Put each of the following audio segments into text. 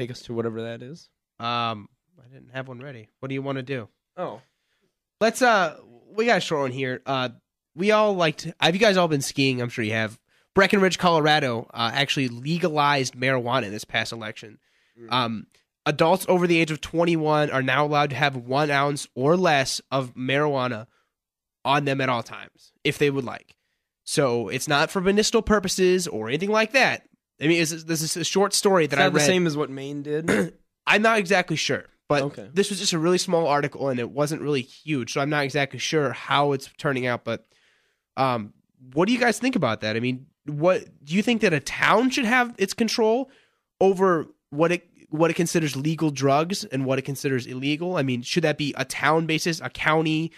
take us to whatever that is. I didn't have one ready. What do you want to do? Oh. Let's we got a short one here. We all have you guys all been skiing? I'm sure you have. Breckenridge, Colorado, actually legalized marijuana this past election. Adults over the age of 21 are now allowed to have 1 ounce or less of marijuana on them at all times, if they would like. So it's not for medicinal purposes or anything like that. I mean, this is a short story that I read. Is that the same as what Maine did? I'm not exactly sure, but this was just a really small article, and it wasn't really huge, so I'm not exactly sure how it's turning out. But what do you guys think about that? I mean, what do you think that a town should have its control over what it considers legal drugs and what it considers illegal? I mean, should that be a town basis, a county,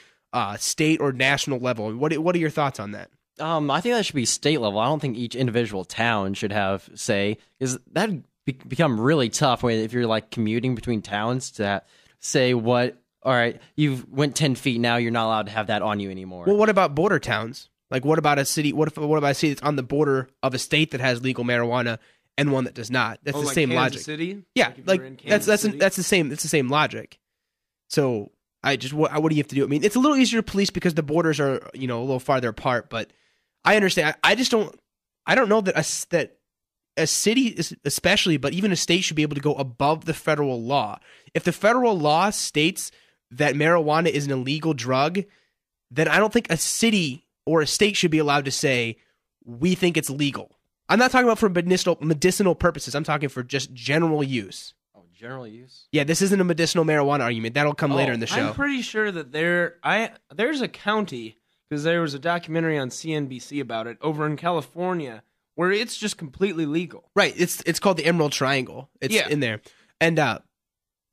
state, or national level? What are your thoughts on that? I think that should be state level. I don't think each individual town should have say, because that'd become really tough if you're like commuting between towns to say all right, you've went 10 feet, now you're not allowed to have that on you anymore. Well, what about border towns? Like, what about a city? What about a city that's on the border of a state that has legal marijuana and one that does not? That's the same Kansas logic. City? Yeah, that's the same. It's the same logic. So what do you have to do? I mean, it's a little easier to police because the borders are a little farther apart. But I understand. I don't know that a city, especially, but even a state, should be able to go above the federal law. If the federal law states that marijuana is an illegal drug, then I don't think a city or a state should be allowed to say, we think it's legal. I'm not talking about for medicinal purposes. I'm talking for just general use. Oh, general use? Yeah, this isn't a medicinal marijuana argument. That'll come later in the show. I'm pretty sure that there's a county, because there was a documentary on CNBC about it, over in California, where it's just completely legal. Right. It's called the Emerald Triangle. It's in there. And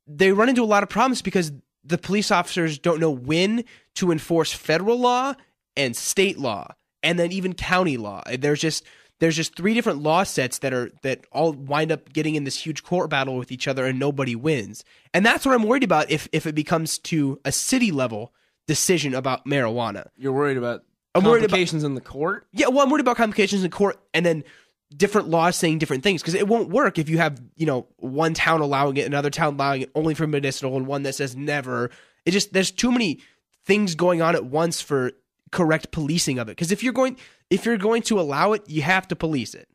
they run into a lot of problems because the police officers don't know when to enforce federal law and state law, and then even county law. There's just 3 different law sets that all wind up getting in this huge court battle with each other, and nobody wins. And that's what I'm worried about if it becomes to a city level decision about marijuana. You're worried about complications in the court? Yeah, well, I'm worried about complications in court, and then different laws saying different things, because it won't work if you have one town allowing it, another town allowing it only for medicinal, and one that says never. There's too many things going on at once for correct policing of it. Because if you're going to allow it, you have to police it.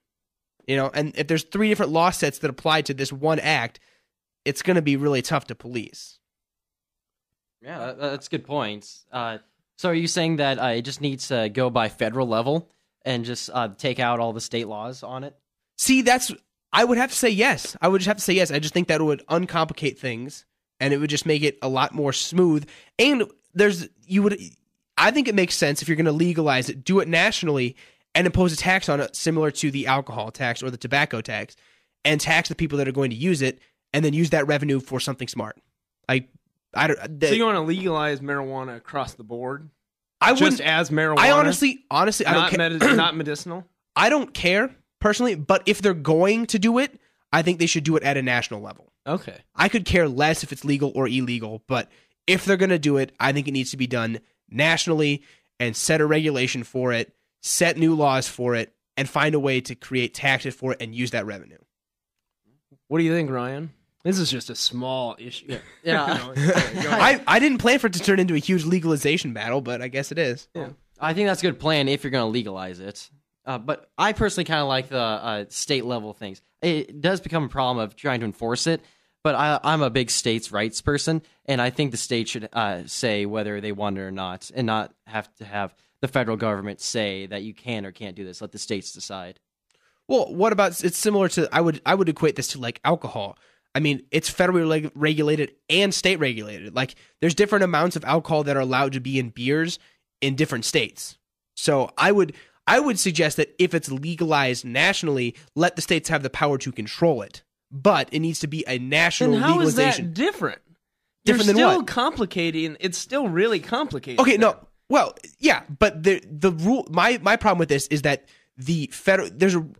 And if there's 3 different law sets that apply to this one act, it's going to be really tough to police. Yeah, that's good points. So are you saying that it just needs to go by federal level and just take out all the state laws on it? See, I would have to say yes. I just think that would uncomplicate things, and it would just make it a lot more smooth. And I think it makes sense if you're going to legalize it, do it nationally and impose a tax on it similar to the alcohol tax or the tobacco tax, and tax the people that are going to use it, and then use that revenue for something smart. So you want to legalize marijuana across the board? Just as marijuana? I honestly, I don't care. Not medicinal? I don't care, personally, but if they're going to do it, I think they should do it at a national level. Okay. I could care less if it's legal or illegal, but if they're going to do it, I think it needs to be done nationally and set a regulation for it, set new laws for it, and find a way to create taxes for it and use that revenue. What do you think, Ryan? This is just a small issue. Yeah. I didn't plan for it to turn into a huge legalization battle, but I guess it is. Yeah. I think that's a good plan if you're going to legalize it. But I personally kind of like the state level things. It does become a problem of trying to enforce it, but I'm a big states' rights person, and I think the state should say whether they want it or not, and not have to have the federal government say that you can or can't do this. Let the states decide. Well, what about, it's similar to, I would equate this to like alcohol. I mean, it's federally regulated and state regulated. Like, there's different amounts of alcohol that are allowed to be in beers in different states. So I would suggest that if it's legalized nationally, let the states have the power to control it. But it needs to be a national legalization. And how is that different? Different than You're still what? complicating. It's still really complicated. Okay, no. Well, yeah, but the rule. My problem with this is that the federal.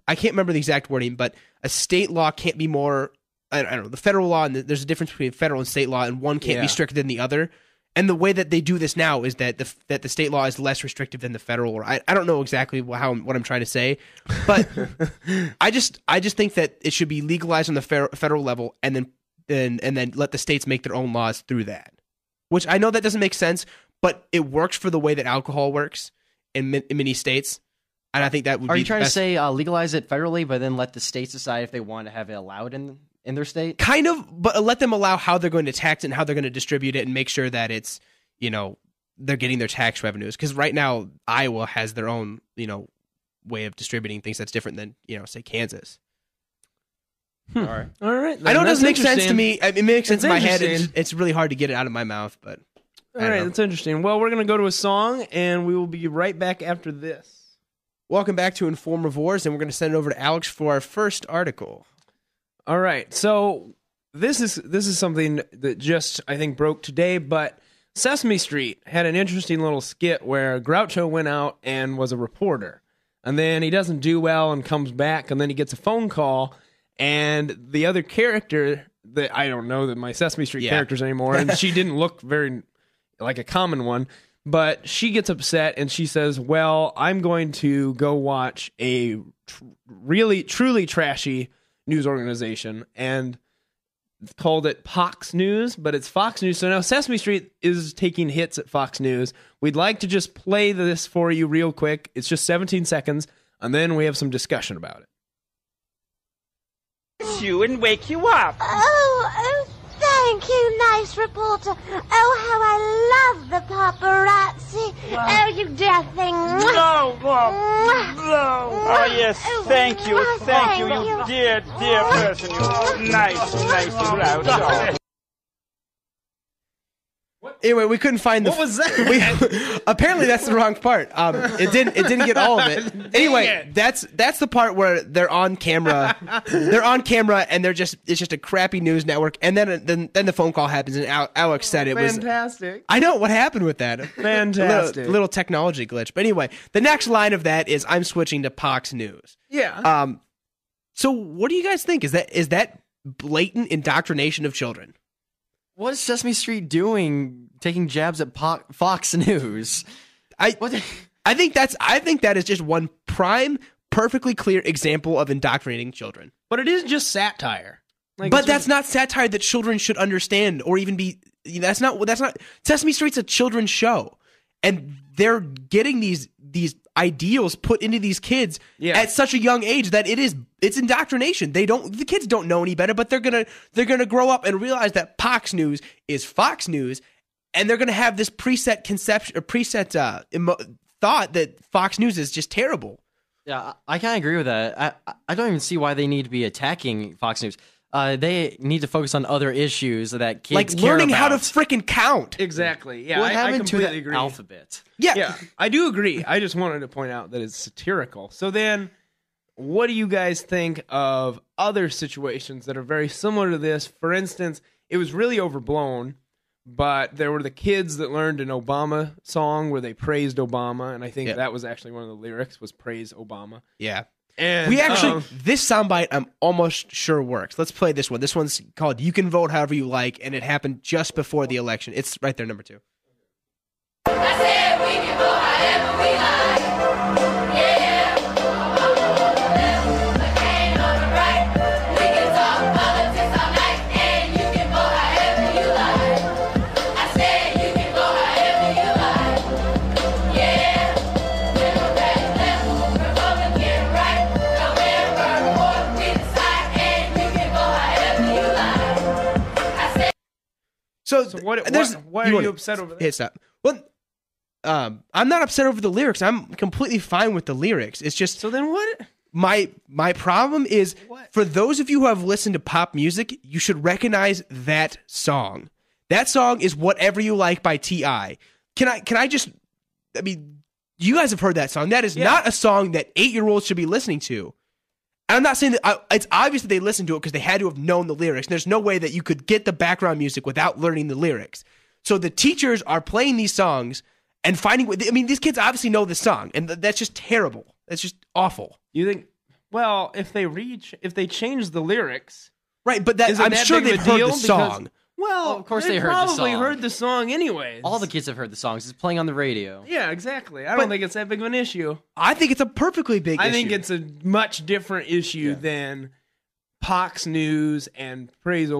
I can't remember the exact wording, but a state law can't be more. I don't know, the federal law, and there's a difference between federal and state law, and one can't be stricter than the other. And the way that they do this now is that the state law is less restrictive than the federal. Or I don't know exactly what I'm trying to say, but I just think that it should be legalized on the federal level, and then let the states make their own laws through that. Which I know that doesn't make sense, but it works for the way that alcohol works in many states, and I think that would. Are you trying to say legalize it federally, but then let the states decide if they want to have it allowed in their state? Kind of, but let them allow how they're going to tax it and how they're going to distribute it and make sure that it's, they're getting their tax revenues. Because right now, Iowa has their own, way of distributing things that's different than, say, Kansas. All right. I know it doesn't make sense to me. It makes sense in my head. It's really hard to get it out of my mouth, but. All right, that's interesting. Well, we're going to go to a song, and we will be right back after this. Welcome back to Informavores, and we're going to send it over to Alex for our first article. All right, so this is something that just, I think, broke today, but Sesame Street had an interesting little skit where Groucho went out and was a reporter, and then he doesn't do well and comes back, and then he gets a phone call, and the other character that I don't know that my Sesame Street characters anymore, and she didn't look very like a common one, but she gets upset and she says, well, I'm going to go watch a really, truly trashy news organization, and called it Pox News, but it's Fox News. So now Sesame Street is taking hits at Fox News. We'd like to just play this for you real quick. It's just 17 seconds, and then we have some discussion about it. You and wake you up. Oh, thank you, nice reporter. Oh, how I love the paparazzi. Oh, you dear thing. No. Oh, yes, thank you, you dear person. You nice Groucho. Anyway, we couldn't find the. What was that? Apparently, that's the wrong part. It didn't get all of it. Anyway, that's the part where they're on camera. They're on camera, and it's just a crappy news network. And then the phone call happens, and Alex said it was fantastic. I know what happened with that. Fantastic. Little technology glitch. But anyway, the next line of that is I'm switching to Pox News. Yeah. So what do you guys think? Is that blatant indoctrination of children? What is Sesame Street doing, taking jabs at Fox News? I think that is just one prime, perfectly clear example of indoctrinating children. But it is just satire. But that's not satire that children should understand or even be. That's not. Sesame Street's a children's show, and they're getting these ideals put into these kids at such a young age that it's indoctrination. The kids don't know any better, but they're gonna grow up and realize that Fox News is Fox News, and they're gonna have this preset conception or thought that Fox News is just terrible. Yeah, I kind of agree with that. I don't even see why they need to be attacking Fox News. They need to focus on other issues that kids like care learning about. how to freaking count. Exactly. Yeah, What I happened to completely the agree. alphabet? Yeah, I do agree. I just wanted to point out that it's satirical. So then, what do you guys think of other situations that are very similar to this? For instance, it was really overblown, but there were the kids that learned an Obama song where they praised Obama, and I think that was actually one of the lyrics was "Praise Obama." Yeah. And we actually, this soundbite I'm almost sure works. Let's play this one. This one's called "You Can Vote However You Like," and it happened just before the election. It's right there, number 2. I said we can vote however we like. Yeah. Left, again, on the right. We can talk politics all night, and you can vote however you like. I said you can vote however you like. Yeah. Democrat left, Republican right. November 4th we decide, and you can vote however you like. I said. So why are you upset over that? It's not. Well, I'm not upset over the lyrics. I'm completely fine with the lyrics. It's just So then what? my problem is for those of you who have listened to pop music, you should recognize that song. That song is "Whatever You Like" by T.I. Can I just? I mean, you guys have heard that song. That is not a song that 8-year-olds should be listening to. And I'm not saying that it's obvious that they listened to it because they had to have known the lyrics. There's no way that you could get the background music without learning the lyrics. So the teachers are playing these songs and finding. I mean, these kids obviously know the song, and that's just terrible. That's just awful. You think? Well, if they change the lyrics, Right? But is it I'm that sure big of they've a heard deal? the song. Well, of course they heard the probably song. heard the song anyways. All the kids have heard the songs. It's playing on the radio. Yeah, exactly. I don't think it's that big of an issue. I think it's a perfectly big issue. I think it's a much different issue than Pox News and Praise